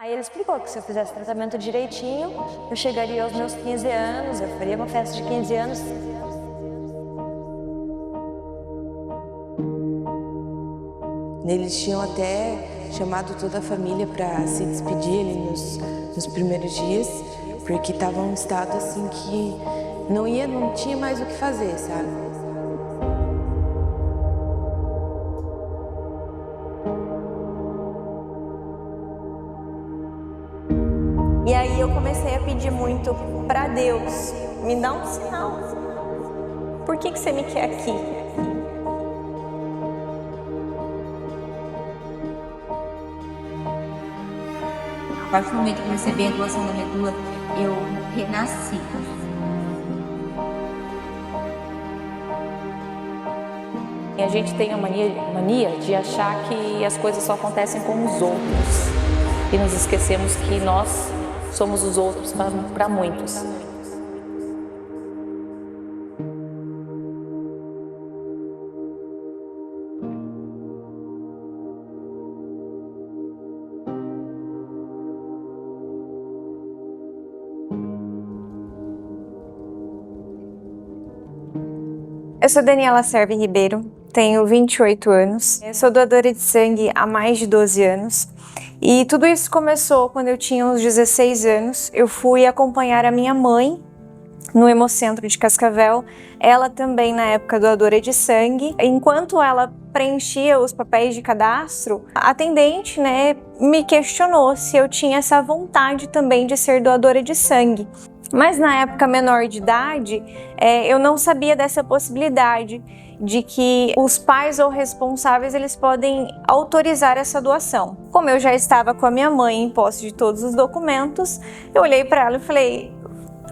Aí ele explicou que se eu fizesse tratamento direitinho, eu chegaria aos meus 15 anos, eu faria uma festa de 15 anos. Eles tinham até chamado toda a família para se despedir ali nos primeiros dias, porque estava um estado assim que não tinha mais o que fazer, sabe? E aí eu comecei a pedir muito para Deus, me dá um sinal. Por que você me quer aqui? A partir do momento que eu recebi a doação da medula, eu renasci. A gente tem a mania de achar que as coisas só acontecem com os outros e nos esquecemos que nós somos os outros para muitos. Eu sou Daniela Serve Ribeiro, tenho 28 anos, eu sou doadora de sangue há mais de 12 anos e tudo isso começou quando eu tinha uns 16 anos. Eu fui acompanhar a minha mãe no Hemocentro de Cascavel, ela também na época doadora de sangue. Enquanto ela preenchia os papéis de cadastro, a atendente, me questionou se eu tinha essa vontade também de ser doadora de sangue. Mas na época menor de idade, eu não sabia dessa possibilidade de que os pais ou responsáveis eles podem autorizar essa doação. Como eu já estava com a minha mãe em posse de todos os documentos, eu olhei para ela e falei: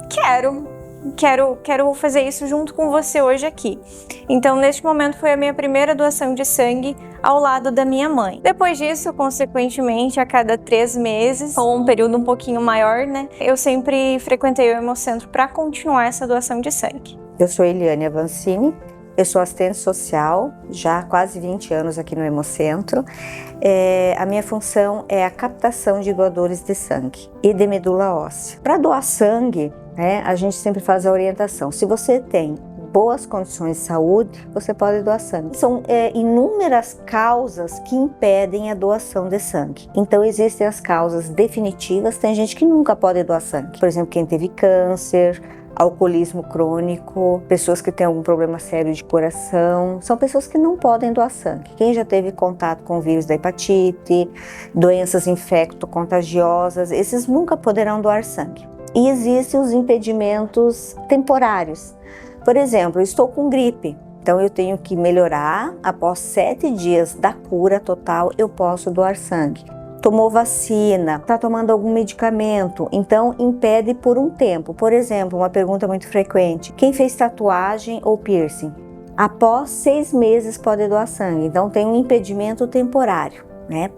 quero fazer isso junto com você hoje aqui. Então, neste momento, foi a minha primeira doação de sangue ao lado da minha mãe. Depois disso, consequentemente, a cada 3 meses, ou um período um pouquinho maior, eu sempre frequentei o Hemocentro para continuar essa doação de sangue. Eu sou Eliane Avancini, eu sou assistente social, já há quase 20 anos aqui no Hemocentro. A minha função é a captação de doadores de sangue e de medula óssea. Para doar sangue, a gente sempre faz a orientação. Se você tem boas condições de saúde, você pode doar sangue. São inúmeras causas que impedem a doação de sangue. Então existem as causas definitivas, tem gente que nunca pode doar sangue. Por exemplo, quem teve câncer, alcoolismo crônico, pessoas que têm algum problema sério de coração, são pessoas que não podem doar sangue. Quem já teve contato com o vírus da hepatite, doenças infecto-contagiosas, esses nunca poderão doar sangue. E existem os impedimentos temporários. Por exemplo, eu estou com gripe, então eu tenho que melhorar. Após 7 dias da cura total, eu posso doar sangue. Tomou vacina, está tomando algum medicamento, então impede por um tempo. Por exemplo, uma pergunta muito frequente: quem fez tatuagem ou piercing? Após 6 meses pode doar sangue, então tem um impedimento temporário.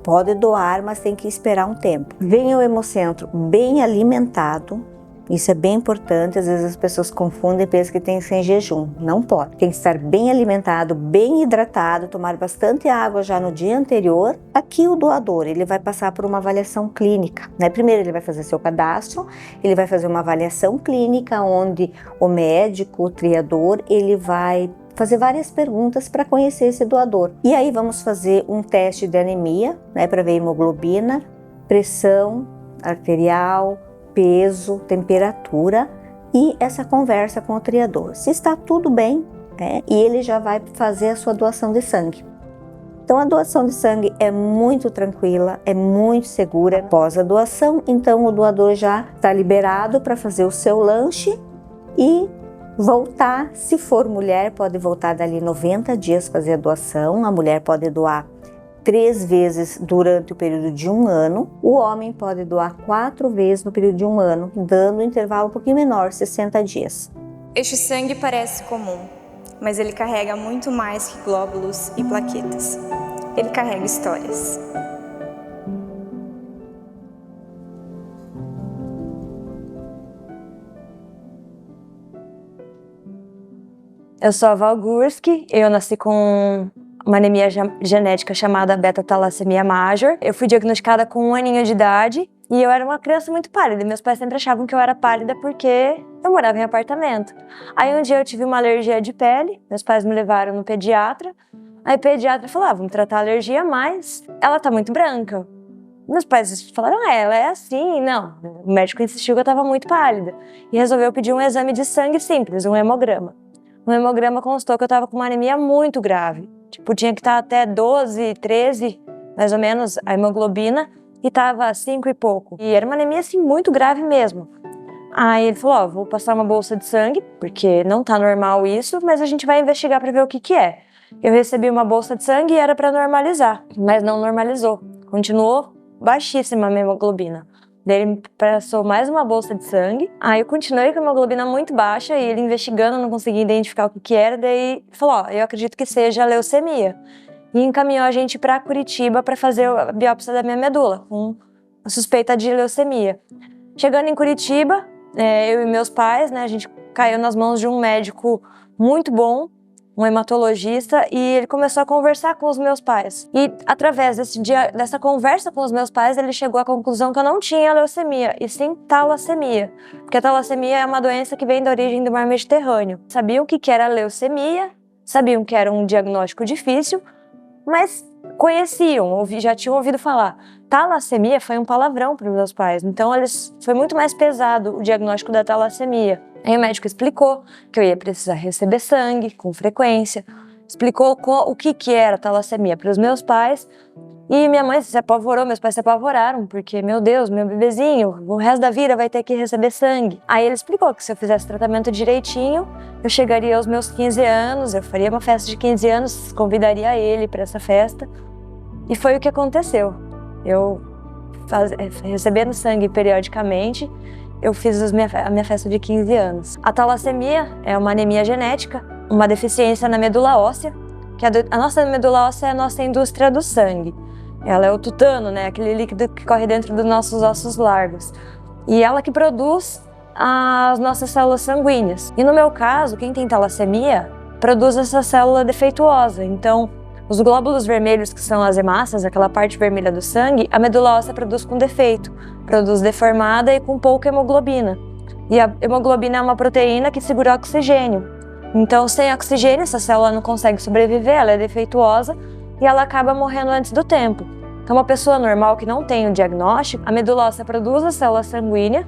Pode doar, mas tem que esperar um tempo. Venha ao Hemocentro bem alimentado, isso é bem importante. Às vezes as pessoas confundem e pensam que tem que ser em jejum. Não pode. Tem que estar bem alimentado, bem hidratado, tomar bastante água já no dia anterior. Aqui o doador, ele vai passar por uma avaliação clínica. Primeiro ele vai fazer seu cadastro, ele vai fazer uma avaliação clínica onde o médico, o triador, ele vai fazer várias perguntas para conhecer esse doador. E aí vamos fazer um teste de anemia, para ver hemoglobina, pressão arterial, peso, temperatura e essa conversa com o triador. Se está tudo bem, e ele já vai fazer a sua doação de sangue. Então a doação de sangue é muito tranquila, é muito segura. Após a doação, então o doador já está liberado para fazer o seu lanche e voltar. Se for mulher, pode voltar dali 90 dias fazer a doação. A mulher pode doar 3 vezes durante o período de 1 ano. O homem pode doar 4 vezes no período de 1 ano, dando um intervalo um pouquinho menor, 60 dias. Este sangue parece comum, mas ele carrega muito mais que glóbulos e plaquetas. Ele carrega histórias. Eu sou a Val Gurski, eu nasci com uma anemia genética chamada beta-talassemia major. Eu fui diagnosticada com 1 aninho de idade E eu era uma criança muito pálida. Meus pais sempre achavam que eu era pálida porque eu morava em apartamento. Aí um dia eu tive uma alergia de pele, meus pais me levaram no pediatra. Aí o pediatra falou, vamos tratar a alergia, mas ela tá muito branca. Meus pais falaram, ela é assim. Não, o médico insistiu que eu tava muito pálida. E resolveu pedir um exame de sangue simples, um hemograma. No hemograma constou que eu tava com uma anemia muito grave. Tipo, tinha que estar até 12, 13, mais ou menos, a hemoglobina. E tava 5 e pouco. E era uma anemia, assim, muito grave mesmo. Aí ele falou, vou passar uma bolsa de sangue, porque não tá normal isso, mas a gente vai investigar pra ver o que que é. Eu recebi uma bolsa de sangue e era pra normalizar, mas não normalizou. Continuou baixíssima a minha hemoglobina. Daí ele me passou mais uma bolsa de sangue. Aí eu continuei com a hemoglobina muito baixa e ele investigando, não conseguia identificar o que que era. Daí falou, eu acredito que seja leucemia. E encaminhou a gente para Curitiba para fazer a biópsia da minha medula, com a suspeita de leucemia. Chegando em Curitiba, eu e meus pais, né, a gente caiu nas mãos de um médico muito bom, um hematologista, e ele começou a conversar com os meus pais. E através dessa conversa com os meus pais, ele chegou à conclusão que eu não tinha leucemia, e sim talassemia. Porque a talassemia é uma doença que vem da origem do mar Mediterrâneo. Sabiam que era leucemia, sabiam que era um diagnóstico difícil, mas conheciam, já tinham ouvido falar. Talassemia foi um palavrão para os meus pais, então foi muito mais pesado o diagnóstico da talassemia. Aí o médico explicou que eu ia precisar receber sangue com frequência, explicou o que era talassemia para os meus pais, e minha mãe se apavorou, meus pais se apavoraram, porque, meu Deus, meu bebezinho, o resto da vida vai ter que receber sangue. Aí ele explicou que se eu fizesse tratamento direitinho, eu chegaria aos meus 15 anos, eu faria uma festa de 15 anos, convidaria ele para essa festa. E foi o que aconteceu. Eu, recebendo sangue periodicamente, eu fiz a minha festa de 15 anos. A talassemia é uma anemia genética, uma deficiência na medula óssea, que a nossa medula óssea é a nossa indústria do sangue. Ela é o tutano, né? Aquele líquido que corre dentro dos nossos ossos largos. E ela que produz as nossas células sanguíneas. E no meu caso, quem tem talassemia, produz essa célula defeituosa. Então, os glóbulos vermelhos, que são as hemácias, aquela parte vermelha do sangue, a medula óssea produz com defeito. Produz deformada e com pouca hemoglobina. E a hemoglobina é uma proteína que segura o oxigênio. Então, sem oxigênio, essa célula não consegue sobreviver, ela é defeituosa e ela acaba morrendo antes do tempo. Então, uma pessoa normal que não tem o diagnóstico, a medula óssea produz a célula sanguínea,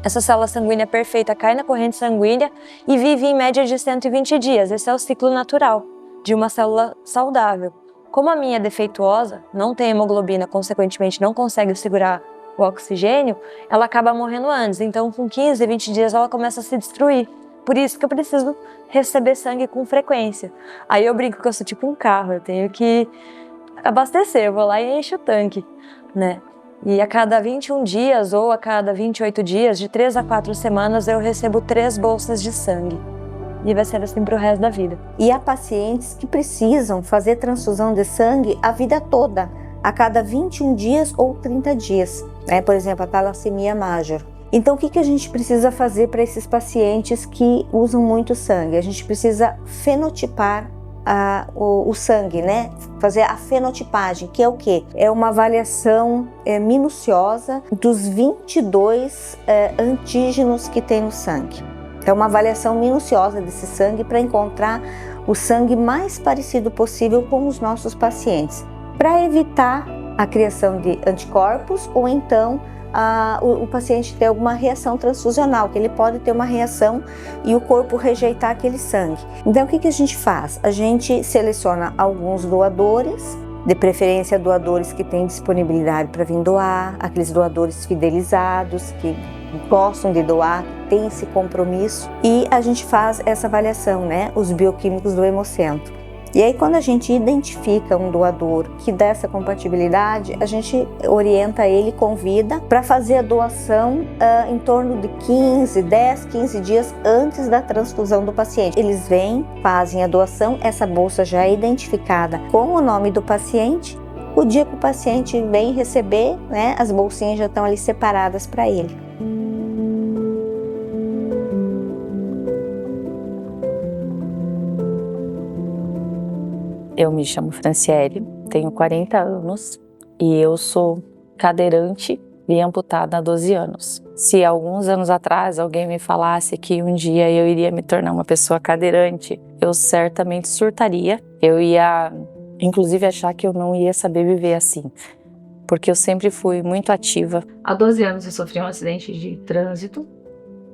essa célula sanguínea perfeita cai na corrente sanguínea e vive em média de 120 dias. Esse é o ciclo natural de uma célula saudável. Como a minha é defeituosa, não tem hemoglobina, consequentemente não consegue segurar o oxigênio, ela acaba morrendo antes. Então, com 15, 20 dias, ela começa a se destruir. Por isso que eu preciso receber sangue com frequência. Aí eu brinco que eu sou tipo um carro, eu tenho que abastecer, eu vou lá e encho o tanque, né? E a cada 21 dias ou a cada 28 dias, de 3 a 4 semanas, eu recebo 3 bolsas de sangue. E vai ser assim pro resto da vida. E há pacientes que precisam fazer transfusão de sangue a vida toda, a cada 21 dias ou 30 dias, né? Por exemplo, a talassemia major. Então, o que a gente precisa fazer para esses pacientes que usam muito sangue? A gente precisa fenotipar o sangue, né? Fazer a fenotipagem, que é o quê? É uma avaliação minuciosa dos 22 antígenos que tem no sangue. É uma avaliação minuciosa desse sangue para encontrar o sangue mais parecido possível com os nossos pacientes, para evitar a criação de anticorpos ou então o paciente ter alguma reação transfusional, que ele pode ter uma reação e o corpo rejeitar aquele sangue. Então, o que a gente faz? A gente seleciona alguns doadores, de preferência doadores que têm disponibilidade para vir doar, aqueles doadores fidelizados, que gostam de doar, têm esse compromisso, e a gente faz essa avaliação, né? Os bioquímicos do hemocentro. E aí, quando a gente identifica um doador que dá essa compatibilidade, a gente orienta ele, convida para fazer a doação em torno de 10, 15 dias antes da transfusão do paciente. Eles vêm, fazem a doação, essa bolsa já é identificada com o nome do paciente. O dia que o paciente vem receber, né, as bolsinhas já estão ali separadas para ele. Eu me chamo Franciele, tenho 40 anos e eu sou cadeirante vi amputada há 12 anos. Se alguns anos atrás alguém me falasse que um dia eu iria me tornar uma pessoa cadeirante, eu certamente surtaria. Eu ia, inclusive, achar que eu não ia saber viver assim, porque eu sempre fui muito ativa. Há 12 anos eu sofri um acidente de trânsito.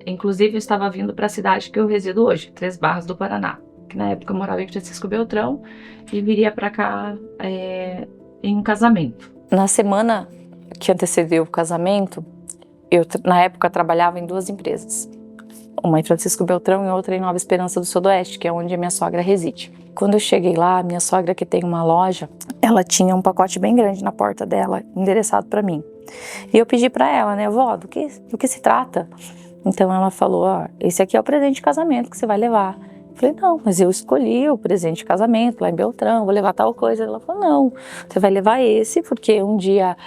Inclusive, eu estava vindo para a cidade que eu resido hoje, Três Barras do Paraná, que na época eu morava em Francisco Beltrão e viria para cá em um casamento. Na semana que antecedeu o casamento, eu na época trabalhava em 2 empresas, uma em Francisco Beltrão e outra em Nova Esperança do Sudoeste, que é onde a minha sogra reside. Quando eu cheguei lá, minha sogra, que tem uma loja, ela tinha um pacote bem grande na porta dela, endereçado para mim. E eu pedi para ela, né, vó, do que se trata? Então ela falou, esse aqui é o presente de casamento que você vai levar. Eu falei, não, mas eu escolhi o presente de casamento lá em Beltrão, vou levar tal coisa. Ela falou, não, você vai levar esse, porque um dia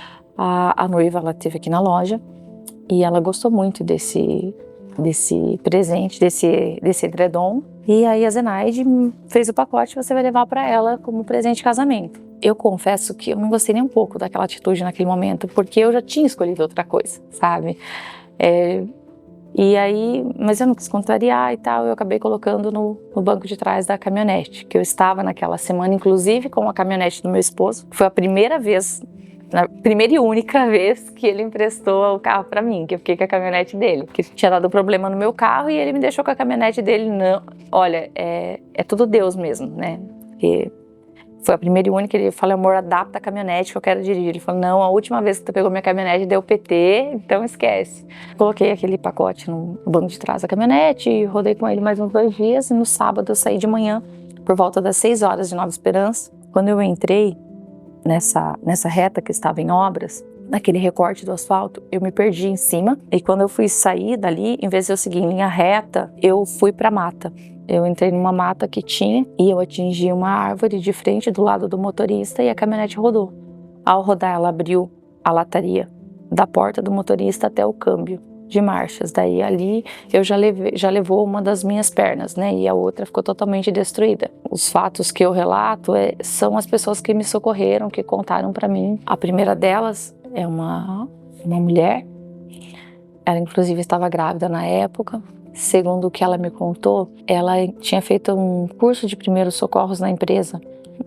a noiva, ela esteve aqui na loja e ela gostou muito desse presente, desse edredom. E aí a Zenaide fez o pacote, você vai levar para ela como presente de casamento. Eu confesso que eu não gostei nem um pouco daquela atitude naquele momento, porque eu já tinha escolhido outra coisa, sabe? E aí, mas eu não quis contrariar e tal, eu acabei colocando no banco de trás da caminhonete, que eu estava naquela semana, inclusive com a caminhonete do meu esposo. Foi a primeira e única vez que ele emprestou o carro para mim, que eu fiquei com a caminhonete dele, que tinha dado problema no meu carro e ele me deixou com a caminhonete dele. Não, olha, é tudo Deus mesmo, né? Porque foi a primeira e única. Ele falou, amor, adapta a caminhonete que eu quero dirigir. Ele falou, não, a última vez que tu pegou minha caminhonete deu PT, então esquece. Coloquei aquele pacote no banco de trás da caminhonete, rodei com ele mais uns 2 dias e no sábado eu saí de manhã, por volta das 6 horas de Nova Esperança. Quando eu entrei nessa reta que estava em obras, naquele recorte do asfalto, eu me perdi em cima e quando eu fui sair dali, em vez de eu seguir em linha reta, eu fui para mata. Eu entrei numa mata que tinha e eu atingi uma árvore de frente do lado do motorista e a caminhonete rodou. Ao rodar, ela abriu a lataria da porta do motorista até o câmbio de marchas. Daí ali eu já levou uma das minhas pernas, né? E a outra ficou totalmente destruída. Os fatos que eu relato são as pessoas que me socorreram, que contaram para mim. A primeira delas é uma mulher. Ela inclusive estava grávida na época. Segundo o que ela me contou, ela tinha feito um curso de primeiros socorros na empresa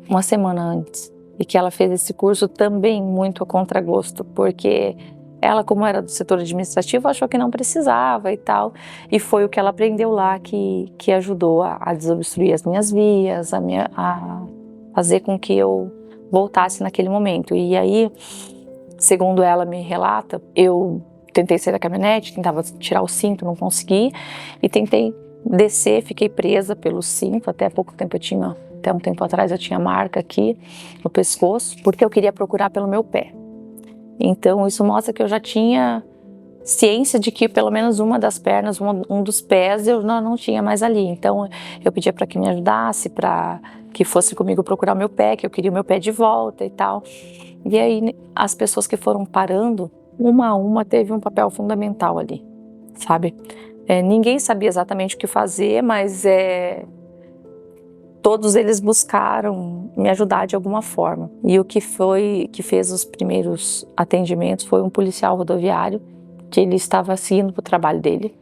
uma semana antes. E que ela fez esse curso também muito a contragosto, porque ela, como era do setor administrativo, achou que não precisava e tal. E foi o que ela aprendeu lá que ajudou a desobstruir as minhas vias, a fazer com que eu voltasse naquele momento. E aí, segundo ela me relata, eu tentei sair da caminhonete, tentava tirar o cinto, não consegui. E tentei descer, fiquei presa pelo cinto. Até um tempo atrás eu tinha marca aqui no pescoço, porque eu queria procurar pelo meu pé. Então isso mostra que eu já tinha ciência de que pelo menos uma das pernas, um dos pés eu não tinha mais ali. Então eu pedia para que me ajudasse, para que fosse comigo procurar o meu pé, que eu queria o meu pé de volta e tal. E aí as pessoas que foram parando, uma a uma, teve um papel fundamental ali, sabe? Ninguém sabia exatamente o que fazer, mas todos eles buscaram me ajudar de alguma forma. E o que fez os primeiros atendimentos foi um policial rodoviário, que ele estava seguindo para o trabalho dele.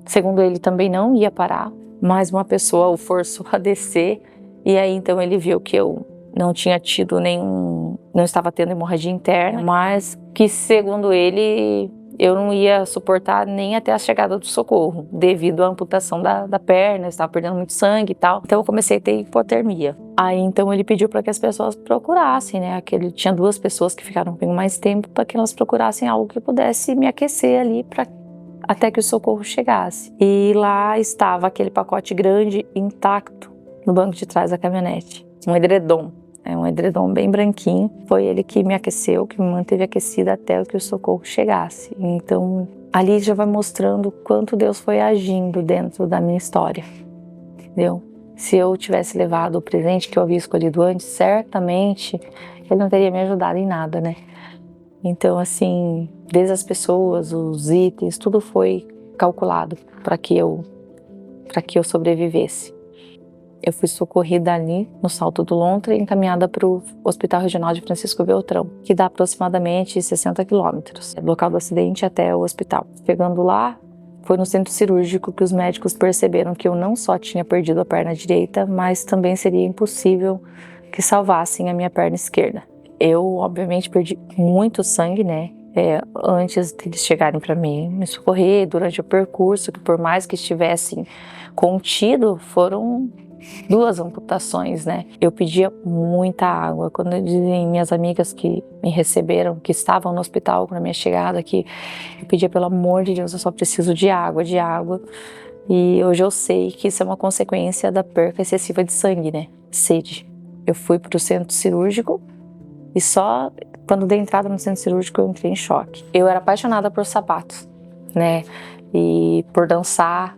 Segundo ele, também não ia parar, mas uma pessoa o forçou a descer. E aí então ele viu que eu não tinha tido não estava tendo hemorragia interna, mas que segundo ele eu não ia suportar nem até a chegada do socorro, devido à amputação da perna, eu estava perdendo muito sangue e tal. Então eu comecei a ter hipotermia. Aí então ele pediu para que as pessoas procurassem, né? Tinha 2 pessoas que ficaram comigo mais tempo, para que elas procurassem algo que pudesse me aquecer ali até que o socorro chegasse. E lá estava aquele pacote grande, intacto, no banco de trás da caminhonete. Um edredom. Um edredom bem branquinho. Foi ele que me aqueceu, que me manteve aquecida até que o socorro chegasse. Então, ali já vai mostrando quanto Deus foi agindo dentro da minha história, entendeu? Se eu tivesse levado o presente que eu havia escolhido antes, certamente ele não teria me ajudado em nada, né? Então, assim, desde as pessoas, os itens, tudo foi calculado para que eu sobrevivesse. Eu fui socorrida ali no Salto do Lontra e encaminhada para o Hospital Regional de Francisco Beltrão, que dá aproximadamente 60 quilômetros do local do acidente até o hospital. Chegando lá, foi no centro cirúrgico que os médicos perceberam que eu não só tinha perdido a perna direita, mas também seria impossível que salvassem a minha perna esquerda. Eu, obviamente, perdi muito sangue, né? Antes deles chegarem para mim me socorrer, durante o percurso, que por mais que estivessem contido, foram 2 amputações, né? Eu pedia muita água. Quando dizem minhas amigas que me receberam, que estavam no hospital com a minha chegada aqui, eu pedia, pelo amor de Deus, eu só preciso de água, de água. E hoje eu sei que isso é uma consequência da perca excessiva de sangue, né? Sede. Eu fui para o centro cirúrgico e só quando dei entrada no centro cirúrgico eu entrei em choque. Eu era apaixonada por sapatos, né? E por dançar.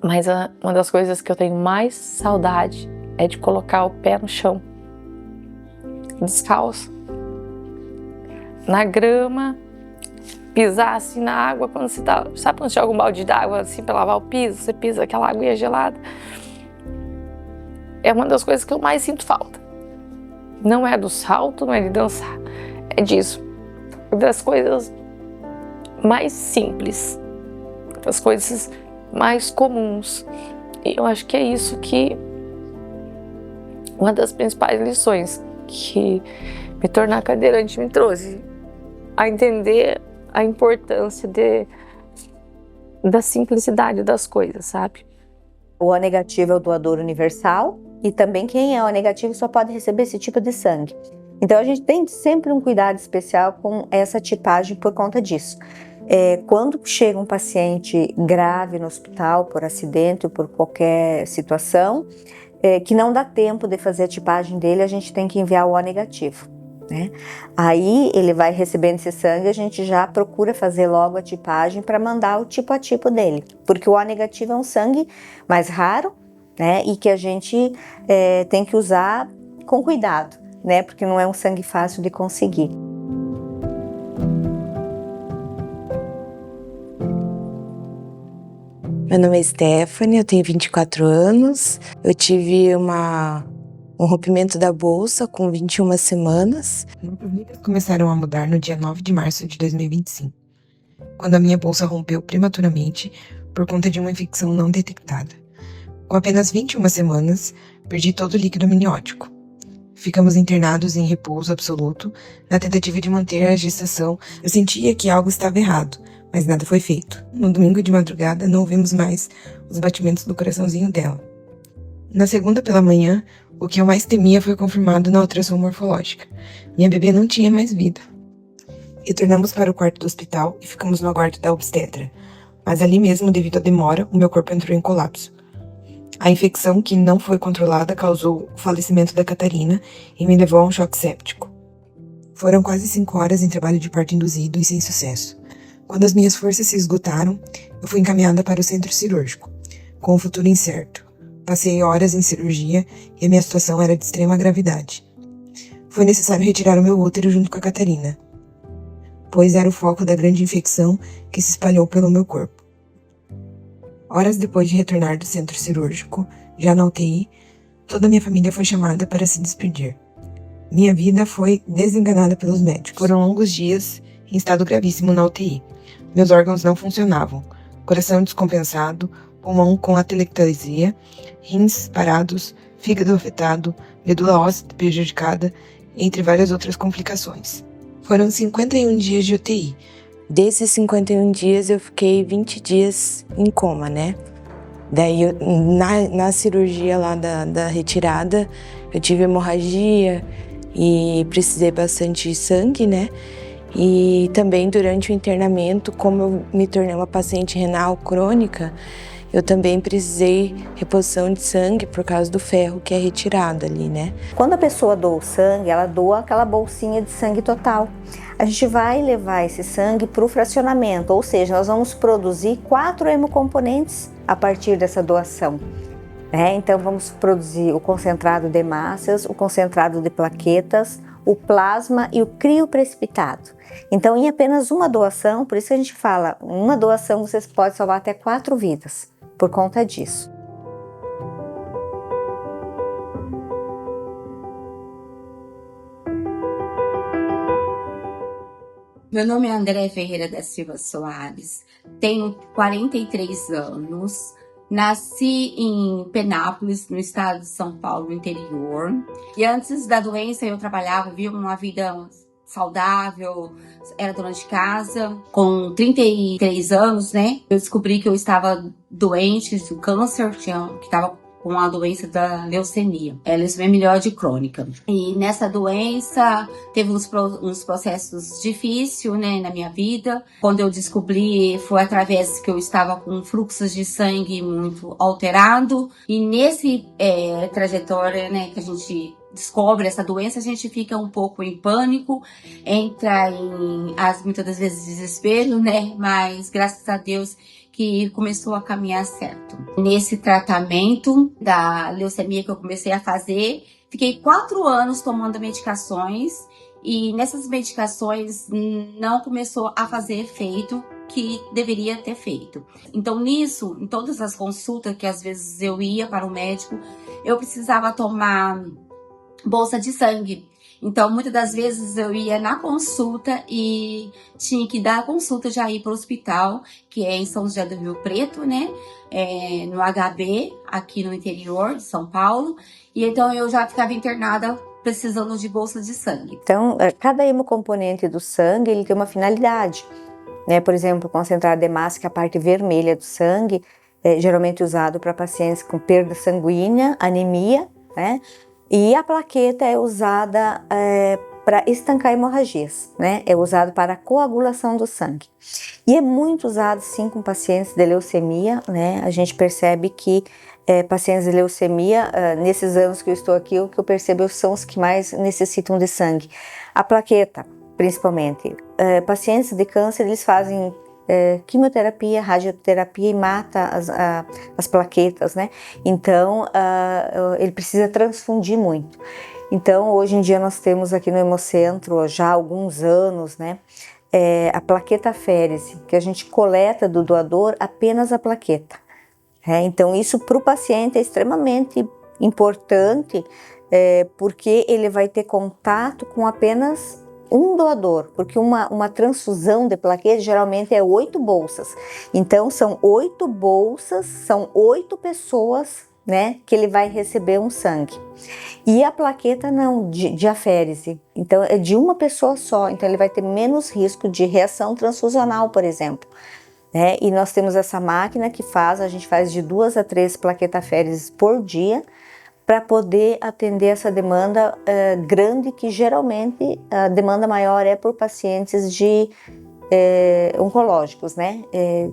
Mas uma das coisas que eu tenho mais saudade é de colocar o pé no chão, descalço, na grama, pisar assim na água quando você tá, sabe quando joga um balde d'água assim para lavar o piso, você pisa aquela água gelada. É uma das coisas que eu mais sinto falta. Não é do salto, não é de dançar, é disso, das coisas mais simples, das coisas mais comuns. E eu acho que é isso que uma das principais lições que me tornar cadeirante me trouxe, a entender a importância da simplicidade das coisas, sabe? O O negativo é o doador universal e também quem é O negativo só pode receber esse tipo de sangue. Então a gente tem sempre um cuidado especial com essa tipagem por conta disso. Quando chega um paciente grave no hospital por acidente ou por qualquer situação, que não dá tempo de fazer a tipagem dele, a gente tem que enviar o O negativo, né? Aí ele vai recebendo esse sangue, a gente já procura fazer logo a tipagem para mandar o tipo a tipo dele, porque o O negativo é um sangue mais raro, né? E que a gente tem que usar com cuidado, né? Porque não é um sangue fácil de conseguir. Meu nome é Stephanie, eu tenho 24 anos. Eu tive um rompimento da bolsa com 21 semanas. Minhas vidas começaram a mudar no dia 9 de março de 2025, quando a minha bolsa rompeu prematuramente por conta de uma infecção não detectada. Com apenas 21 semanas, perdi todo o líquido amniótico. Ficamos internados em repouso absoluto, na tentativa de manter a gestação. Eu sentia que algo estava errado, mas nada foi feito. No domingo de madrugada, não ouvimos mais os batimentos do coraçãozinho dela. Na segunda pela manhã, o que eu mais temia foi confirmado na ultrassom morfológica. Minha bebê não tinha mais vida. Retornamos para o quarto do hospital e ficamos no aguardo da obstetra. Mas ali mesmo, devido à demora, o meu corpo entrou em colapso. A infecção que não foi controlada causou o falecimento da Catarina e me levou a um choque séptico. Foram quase 5 horas em trabalho de parto induzido e sem sucesso. Quando as minhas forças se esgotaram, eu fui encaminhada para o centro cirúrgico, com o futuro incerto. Passei horas em cirurgia e a minha situação era de extrema gravidade. Foi necessário retirar o meu útero junto com a Catarina, pois era o foco da grande infecção que se espalhou pelo meu corpo. Horas depois de retornar do centro cirúrgico, já na UTI, toda a minha família foi chamada para se despedir. Minha vida foi desenganada pelos médicos. Foram longos dias em estado gravíssimo na UTI. Meus órgãos não funcionavam, coração descompensado, pulmão com atelectasia, rins parados, fígado afetado, medula óssea prejudicada, entre várias outras complicações. Foram 51 dias de UTI. Desses 51 dias eu fiquei 20 dias em coma, né? Daí na cirurgia lá da retirada, eu tive hemorragia e precisei bastante sangue, né? E também durante o internamento, como eu me tornei uma paciente renal crônica, eu também precisei reposição de sangue por causa do ferro que é retirado ali, né? Quando a pessoa doa o sangue, ela doa aquela bolsinha de sangue total. A gente vai levar esse sangue para o fracionamento, ou seja, nós vamos produzir 4 hemocomponentes a partir dessa doação. Então vamos produzir o concentrado de hemácias, o concentrado de plaquetas, o plasma e o crioprecipitado. Então, em apenas uma doação, por isso que a gente fala, uma doação vocês podem salvar até 4 vidas, por conta disso. Meu nome é André Ferreira da Silva Soares, tenho 43 anos, nasci em Penápolis, no estado de São Paulo, no interior. E antes da doença eu trabalhava, vivia uma vida saudável, era dona de casa. Com 33 anos, né, eu descobri que eu estava doente do câncer, que estava com a doença da leucemia, leucemia mieloide crônica. E nessa doença teve uns processos difíceis, né, na minha vida. Quando eu descobri, foi através que eu estava com fluxos de sangue muito alterado. E nesse trajetória, né, que a gente descobre essa doença, a gente fica um pouco em pânico, entra muitas das vezes desespero, né? Mas graças a Deus que começou a caminhar certo. Nesse tratamento da leucemia que eu comecei a fazer, fiquei 4 anos tomando medicações e nessas medicações não começou a fazer efeito que deveria ter feito. Então nisso, em todas as consultas que às vezes eu ia para o médico, eu precisava tomar bolsa de sangue. Então, muitas das vezes eu ia na consulta e tinha que dar a consulta já ir para o hospital, que é em São José do Rio Preto, né? No HB, aqui no interior de São Paulo. E então eu já ficava internada precisando de bolsa de sangue. Então, cada hemocomponente do sangue, ele tem uma finalidade, né? Por exemplo, concentrado de massa, que é a parte vermelha do sangue, é geralmente usado para pacientes com perda sanguínea, anemia, né? E a plaqueta é usada para estancar hemorragias, né? É usado para a coagulação do sangue. E é muito usado, sim, com pacientes de leucemia, né? A gente percebe que pacientes de leucemia, nesses anos que eu estou aqui, o que eu percebo são os que mais necessitam de sangue. A plaqueta, principalmente. Pacientes de câncer, eles fazem quimioterapia, radioterapia e mata as plaquetas, né? Então, ele precisa transfundir muito. Então, hoje em dia nós temos aqui no Hemocentro, já há alguns anos, né? A plaqueta aférese, que a gente coleta do doador apenas a plaqueta. Então, isso para o paciente é extremamente importante, porque ele vai ter contato com apenas um doador, porque uma transfusão de plaquetas geralmente é 8 bolsas. Então, são 8 bolsas, são 8 pessoas, né, que ele vai receber um sangue. E a plaqueta não, de aférese. Então, é de uma pessoa só. Então, ele vai ter menos risco de reação transfusional, por exemplo. E nós temos essa máquina que a gente faz de 2 a 3 plaquetas aféreses por dia, para poder atender essa demanda grande, que geralmente a demanda maior é por pacientes oncológicos, né,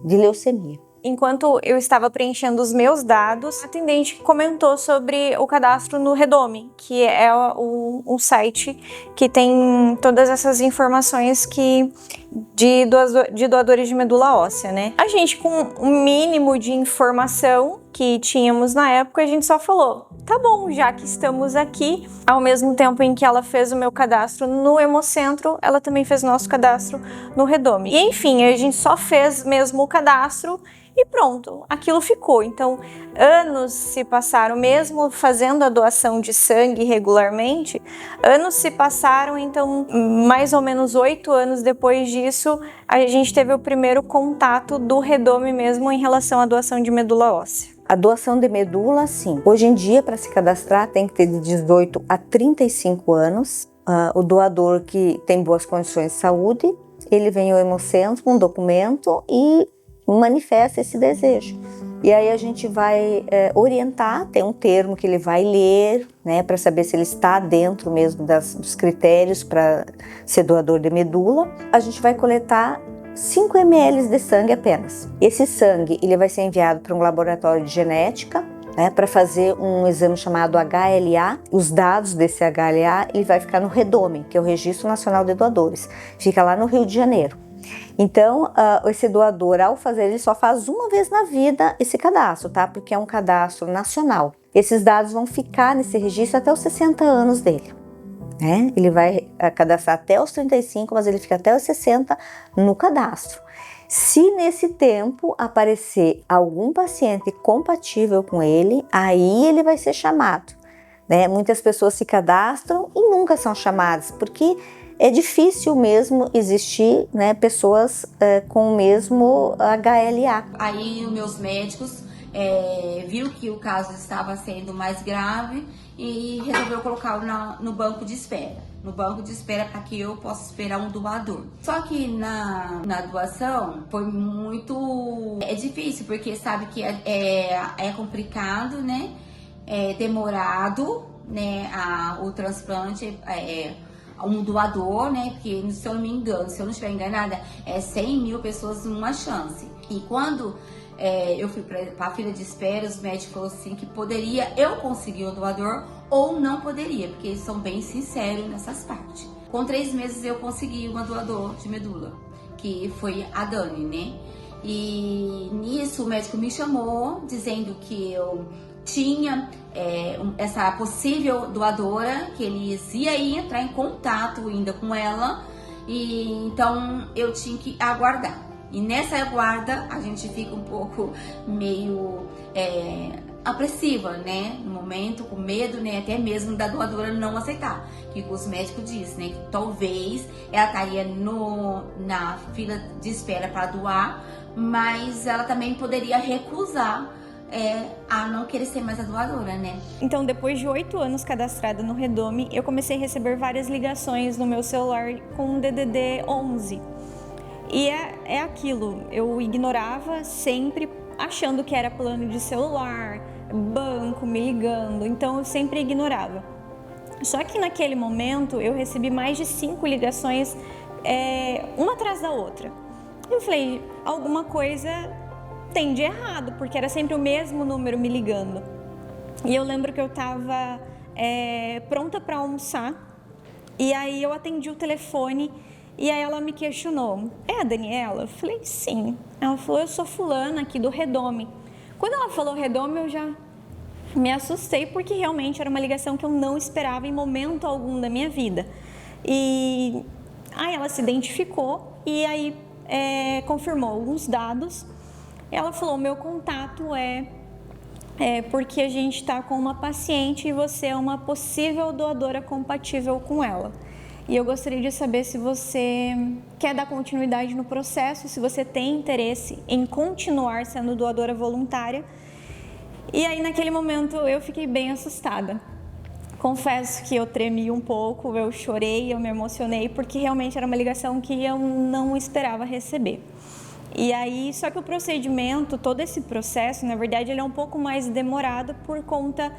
de leucemia. Enquanto eu estava preenchendo os meus dados, a atendente comentou sobre o cadastro no Redome, que é um site que tem todas essas informações de doadores de medula óssea, né? A gente, com um mínimo de informação que tínhamos na época, a gente só falou, tá bom, já que estamos aqui. Ao mesmo tempo em que ela fez o meu cadastro no Hemocentro, ela também fez o nosso cadastro no Redome. E enfim, a gente só fez mesmo o cadastro e pronto, aquilo ficou. Então, anos se passaram, mesmo fazendo a doação de sangue regularmente, anos se passaram, então mais ou menos 8 anos depois disso, a gente teve o primeiro contato do Redome mesmo em relação à doação de medula óssea. A doação de medula, sim. Hoje em dia, para se cadastrar, tem que ter de 18 a 35 anos. O doador que tem boas condições de saúde, ele vem ao Hemocentro com um documento e manifesta esse desejo. E aí a gente vai orientar, tem um termo que ele vai ler, né, para saber se ele está dentro mesmo dos critérios para ser doador de medula. A gente vai coletar 5 ml de sangue apenas. Esse sangue ele vai ser enviado para um laboratório de genética, né, para fazer um exame chamado HLA. Os dados desse HLA ele vai ficar no Redome, que é o Registro Nacional de Doadores. Fica lá no Rio de Janeiro. Então, esse doador, ao fazer, ele só faz uma vez na vida esse cadastro, tá? Porque é um cadastro nacional. Esses dados vão ficar nesse registro até os 60 anos dele, né? Ele vai cadastrar até os 35, mas ele fica até os 60 no cadastro. Se nesse tempo aparecer algum paciente compatível com ele, aí ele vai ser chamado, né? Muitas pessoas se cadastram e nunca são chamadas, porque é difícil mesmo existir, né, pessoas com o mesmo HLA. Aí os meus médicos viu que o caso estava sendo mais grave e resolveu colocá-lo no banco de espera. No banco de espera para que eu possa esperar um doador. Só que na doação foi muito difícil, porque sabe que é complicado, né? É demorado, né? O transplante um doador, né? Porque, se eu não me engano, se eu não estiver enganada, 100 mil pessoas numa chance. E quando eu fui para a fila de espera, os médicos falaram assim que poderia eu conseguir o doador ou não poderia, porque eles são bem sinceros nessas partes. Com 3 meses eu consegui uma doador de medula, que foi a Dani, né? E nisso o médico me chamou, dizendo que eu tinha essa possível doadora, que eles iam entrar em contato ainda com ela, e então eu tinha que aguardar. E nessa aguarda a gente fica um pouco meio apreensiva, né? No momento, com medo, né? Até mesmo da doadora não aceitar. Que os médicos dizem, né? Que talvez ela estaria na fila de espera para doar, mas ela também poderia recusar a não querer ser mais a doadora, né? Então, depois de 8 anos cadastrada no Redome, eu comecei a receber várias ligações no meu celular com DDD 11. E é aquilo, eu ignorava sempre, achando que era plano de celular, banco me ligando, então eu sempre ignorava. Só que naquele momento eu recebi mais de 5 ligações, uma atrás da outra. Eu falei, alguma coisa tem de errado, porque era sempre o mesmo número me ligando. E eu lembro que eu estava pronta para almoçar, e aí eu atendi o telefone. E aí ela me questionou, é a Daniela? Eu falei, sim. Ela falou, eu sou fulana aqui do Redome. Quando ela falou Redome, eu já me assustei, porque realmente era uma ligação que eu não esperava em momento algum da minha vida. E aí ela se identificou e aí confirmou alguns dados. Ela falou, meu contato porque a gente está com uma paciente e você é uma possível doadora compatível com ela. E eu gostaria de saber se você quer dar continuidade no processo, se você tem interesse em continuar sendo doadora voluntária. E aí, naquele momento, eu fiquei bem assustada. Confesso que eu tremi um pouco, eu chorei, eu me emocionei, porque realmente era uma ligação que eu não esperava receber. E aí, só que o procedimento, todo esse processo, na verdade, ele é um pouco mais demorado por conta,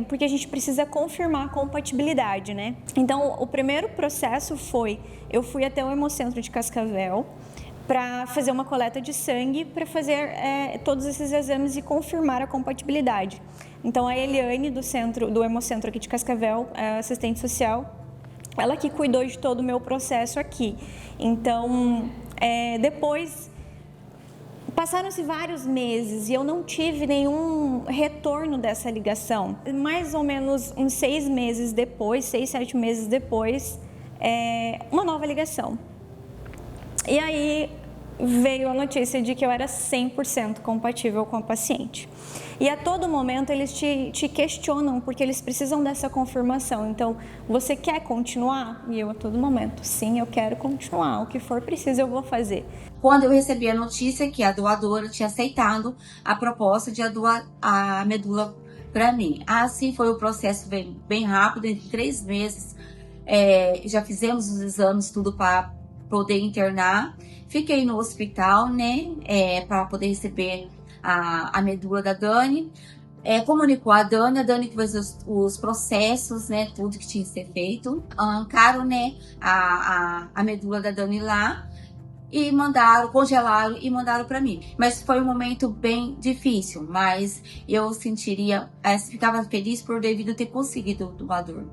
porque a gente precisa confirmar a compatibilidade, né? Então, o primeiro processo eu fui até o Hemocentro de Cascavel para fazer uma coleta de sangue, para fazer todos esses exames e confirmar a compatibilidade. Então, a Eliane, do Hemocentro aqui de Cascavel, assistente social, ela que cuidou de todo o meu processo aqui. Então, depois, passaram-se vários meses e eu não tive nenhum retorno dessa ligação. Mais ou menos uns 6 meses depois, 6, 7 meses depois, uma nova ligação. E aí veio a notícia de que eu era 100% compatível com a paciente. E a todo momento eles te questionam, porque eles precisam dessa confirmação. Então, você quer continuar? E eu a todo momento, sim, eu quero continuar. O que for preciso eu vou fazer. Quando eu recebi a notícia que a doadora tinha aceitado a proposta de doar a medula para mim. Assim foi o processo bem rápido, em 3 meses. Já fizemos os exames, tudo para poder internar. Fiquei no hospital, né, para poder receber a medula da Dani. Comunicou a Dani que fez os processos, né, tudo que tinha que ser feito. Arrancaram, né, a medula da Dani lá e congelaram e mandaram para mim. Mas foi um momento bem difícil, mas eu ficava feliz por devido ter conseguido o doador.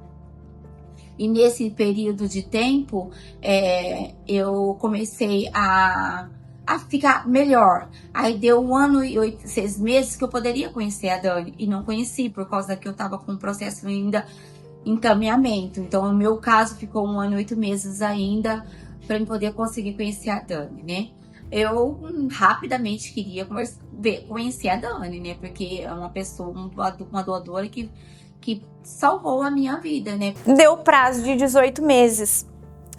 E nesse período de tempo, eu comecei a ficar melhor. Aí deu 1 ano e 6 meses que eu poderia conhecer a Dani. E não conheci, por causa que eu estava com um processo ainda em encaminhamento. Então, no meu caso, ficou 1 ano e 8 meses ainda para eu poder conseguir conhecer a Dani, né? Eu rapidamente queria conhecer a Dani, né? Porque é uma pessoa, uma doadora que salvou a minha vida, né? Deu prazo de 18 meses.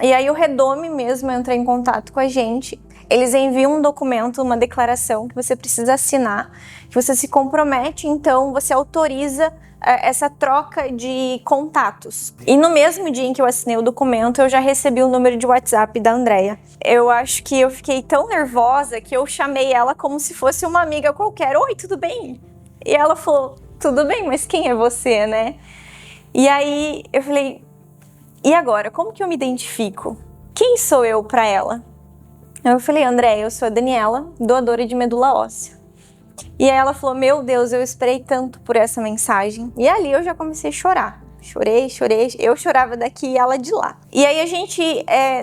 E aí o Redome mesmo entra em contato com a gente. Eles enviam um documento, uma declaração que você precisa assinar, que você se compromete, então você autoriza essa troca de contatos. E no mesmo dia em que eu assinei o documento, eu já recebi o número de WhatsApp da Andrea. Eu acho que eu fiquei tão nervosa que eu chamei ela como se fosse uma amiga qualquer. Oi, tudo bem? E ela falou, tudo bem, mas quem é você, né? E aí eu falei, e agora? Como que eu me identifico? Quem sou eu para ela? Eu falei, Andrea, eu sou a Daniela, doadora de medula óssea. E aí ela falou, meu Deus, eu esperei tanto por essa mensagem. E ali eu já comecei a chorar. Chorei, eu chorava daqui e ela de lá. E aí a gente,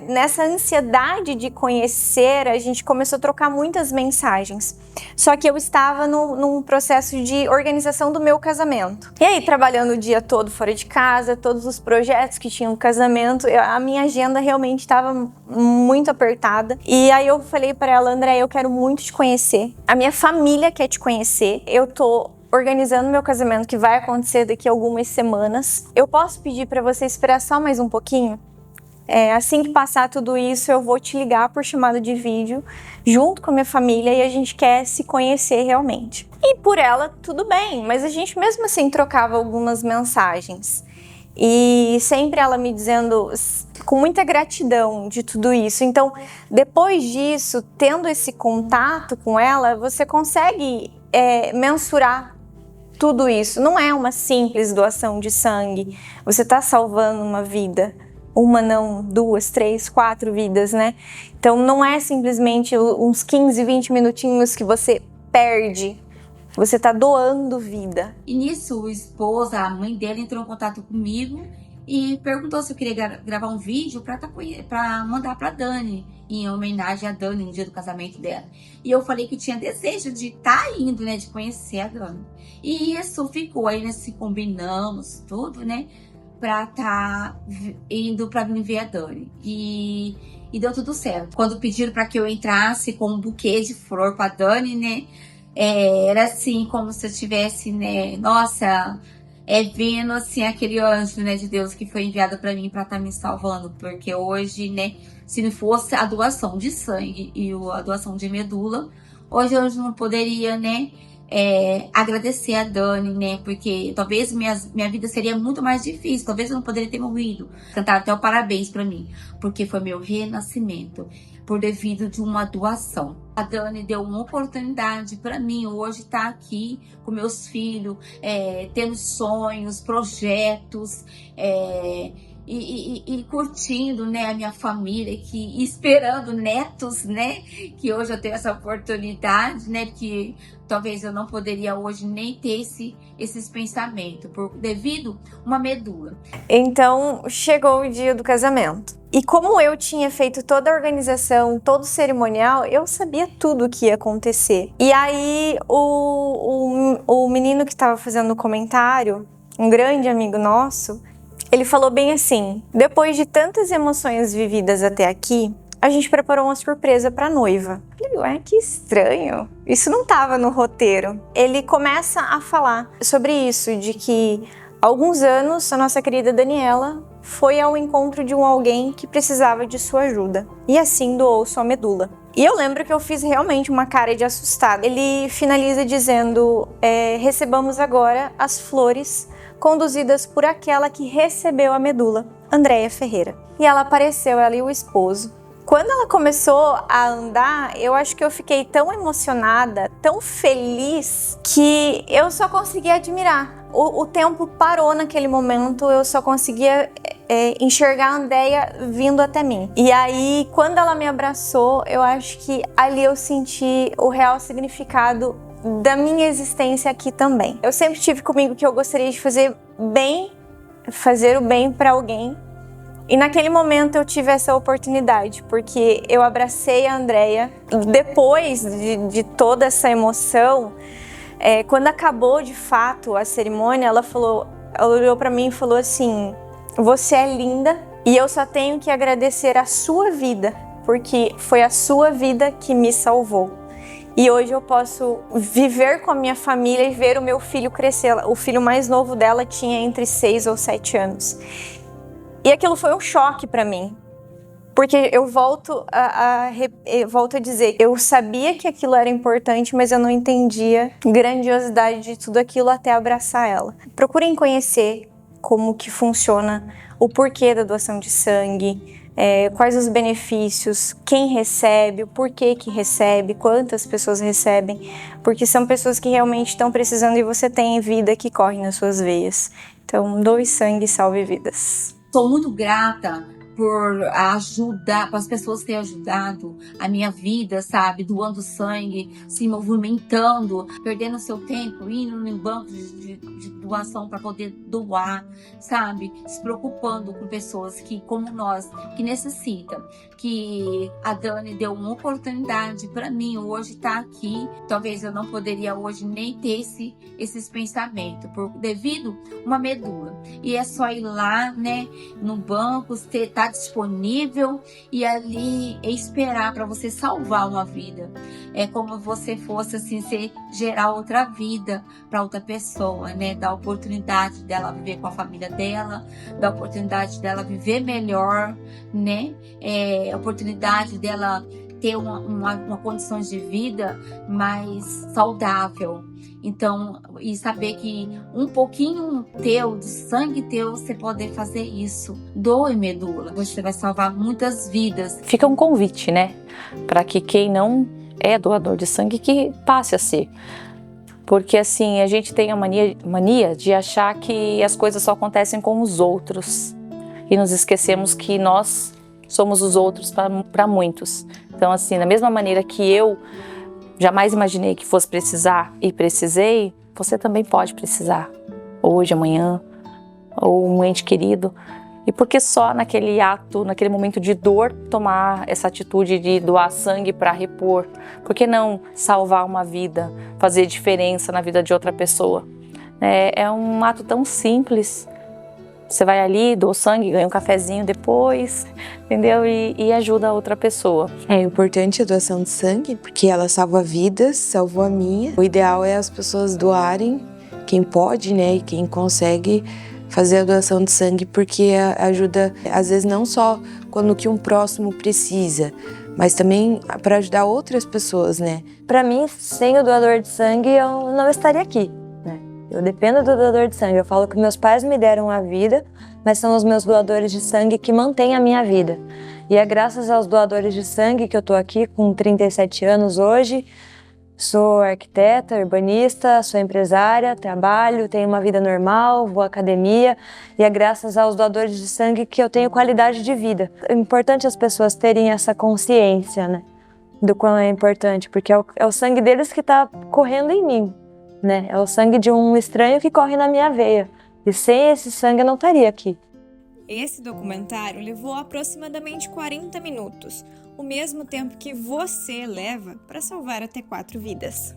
nessa ansiedade de conhecer, a gente começou a trocar muitas mensagens. Só que eu estava num processo de organização do meu casamento. E aí, trabalhando o dia todo fora de casa, todos os projetos que tinham no casamento, a minha agenda realmente estava muito apertada. E aí eu falei para ela, André, eu quero muito te conhecer. A minha família quer te conhecer. Eu tô organizando meu casamento, que vai acontecer daqui a algumas semanas. Eu posso pedir para você esperar só mais um pouquinho? Assim que passar tudo isso, eu vou te ligar por chamada de vídeo, junto com a minha família, e a gente quer se conhecer realmente. E por ela, tudo bem, mas a gente mesmo assim trocava algumas mensagens. E sempre ela me dizendo com muita gratidão de tudo isso. Então, depois disso, tendo esse contato com ela, você consegue mensurar tudo isso. Não é uma simples doação de sangue. Você está salvando uma vida. Uma não, 2, 3, 4 vidas, né? Então não é simplesmente uns 15, 20 minutinhos que você perde. Você está doando vida. E nisso, o esposo, a mãe dela, entrou em contato comigo e perguntou se eu queria gravar um vídeo para mandar para Dani, em homenagem a Dani, no dia do casamento dela. E eu falei que eu tinha desejo de estar indo, né, de conhecer a Dani. E isso ficou aí, né, se combinamos tudo, né, para estar indo para me ver a Dani. E deu tudo certo. Quando pediram para que eu entrasse com um buquê de flor para Dani, né, era assim, como se eu tivesse, né, nossa, vendo assim aquele anjo, né, de Deus que foi enviado para mim para estar me salvando, porque hoje, né, se não fosse a doação de sangue e a doação de medula, hoje eu não poderia, né, agradecer a Dani, né, porque talvez minha vida seria muito mais difícil, talvez eu não poderia ter morrido, cantar até o parabéns para mim, porque foi meu renascimento por devido de uma doação. A Dani deu uma oportunidade para mim hoje estar aqui com meus filhos, tendo sonhos, projetos, e curtindo, né, a minha família, e esperando netos, né, que hoje eu tenho essa oportunidade, né, que talvez eu não poderia hoje nem ter esses pensamentos, devido uma medula. Então, chegou o dia do casamento. E como eu tinha feito toda a organização, todo o cerimonial, eu sabia tudo o que ia acontecer. E aí, o menino que estava fazendo o comentário, um grande amigo nosso, ele falou bem assim, depois de tantas emoções vividas até aqui, a gente preparou uma surpresa para a noiva. Eu falei, ué, que estranho. Isso não estava no roteiro. Ele começa a falar sobre isso, de que há alguns anos a nossa querida Daniela foi ao encontro de alguém que precisava de sua ajuda. E assim doou sua medula. E eu lembro que eu fiz realmente uma cara de assustada. Ele finaliza dizendo, recebamos agora as flores conduzidas por aquela que recebeu a medula, Andréia Ferreira. E ela apareceu, ela e o esposo. Quando ela começou a andar, eu acho que eu fiquei tão emocionada, tão feliz, que eu só conseguia admirar. O tempo parou naquele momento, eu só conseguia enxergar a Andréia vindo até mim. E aí, quando ela me abraçou, eu acho que ali eu senti o real significado da minha existência aqui também. Eu sempre tive comigo que eu gostaria de fazer o bem para alguém. E naquele momento eu tive essa oportunidade, porque eu abracei a Andréia. Depois de toda essa emoção, quando acabou de fato a cerimônia, ela olhou para mim e falou assim, você é linda e eu só tenho que agradecer a sua vida, porque foi a sua vida que me salvou. E hoje eu posso viver com a minha família e ver o meu filho crescer. O filho mais novo dela tinha entre 6 ou 7 anos. E aquilo foi um choque para mim. Porque eu volto a dizer, eu sabia que aquilo era importante, mas eu não entendia a grandiosidade de tudo aquilo até abraçar ela. Procurem conhecer como que funciona, o porquê da doação de sangue, quais os benefícios, quem recebe, o porquê que recebe, quantas pessoas recebem, porque são pessoas que realmente estão precisando e você tem vida que corre nas suas veias. Então, doe sangue e salve vidas. Sou muito grata por ajudar, para as pessoas terem ajudado a minha vida, sabe? Doando sangue, se movimentando, perdendo seu tempo, indo no banco de doação para poder doar, sabe? Se preocupando com pessoas que, como nós, que necessitam. Que a Dani deu uma oportunidade para mim hoje estar aqui. Talvez eu não poderia hoje nem ter esses pensamentos, devido uma medula. E é só ir lá, né, no banco, estar disponível e ali esperar para você salvar uma vida. É como você fosse assim, gerar outra vida para outra pessoa, né? Dar a oportunidade dela viver com a família dela, dar a oportunidade dela viver melhor, né? A oportunidade dela ter uma condição de vida mais saudável. Então, e saber que um pouquinho teu, do sangue teu, você pode fazer isso. Doe medula, você vai salvar muitas vidas. Fica um convite, né? Para que quem não é doador de sangue, que passe a ser. Porque assim, a gente tem a mania de achar que as coisas só acontecem com os outros. E nos esquecemos que nós somos os outros para muitos. Então assim, da mesma maneira que eu jamais imaginei que fosse precisar e precisei, você também pode precisar. Hoje, amanhã, ou um ente querido. E por que só naquele ato, naquele momento de dor, tomar essa atitude de doar sangue para repor? Por que não salvar uma vida, fazer diferença na vida de outra pessoa? É um ato tão simples. Você vai ali, doa o sangue, ganha um cafezinho depois, entendeu? E ajuda a outra pessoa. É importante a doação de sangue, porque ela salva vidas, salvou a minha. O ideal é as pessoas doarem, quem pode, né, e quem consegue fazer a doação de sangue, porque ajuda, às vezes, não só quando que um próximo precisa, mas também para ajudar outras pessoas, né? Para mim, sem o doador de sangue, eu não estaria aqui. Eu dependo do doador de sangue. Eu falo que meus pais me deram a vida, mas são os meus doadores de sangue que mantêm a minha vida. E é graças aos doadores de sangue que eu tô aqui com 37 anos hoje. Sou arquiteta, urbanista, sou empresária, trabalho, tenho uma vida normal, vou à academia. E é graças aos doadores de sangue que eu tenho qualidade de vida. É importante as pessoas terem essa consciência, né, do quão é importante, porque é o sangue deles que está correndo em mim. Né? É o sangue de um estranho que corre na minha veia. E sem esse sangue eu não estaria aqui. Esse documentário levou aproximadamente 40 minutos, o mesmo tempo que você leva para salvar até 4 vidas.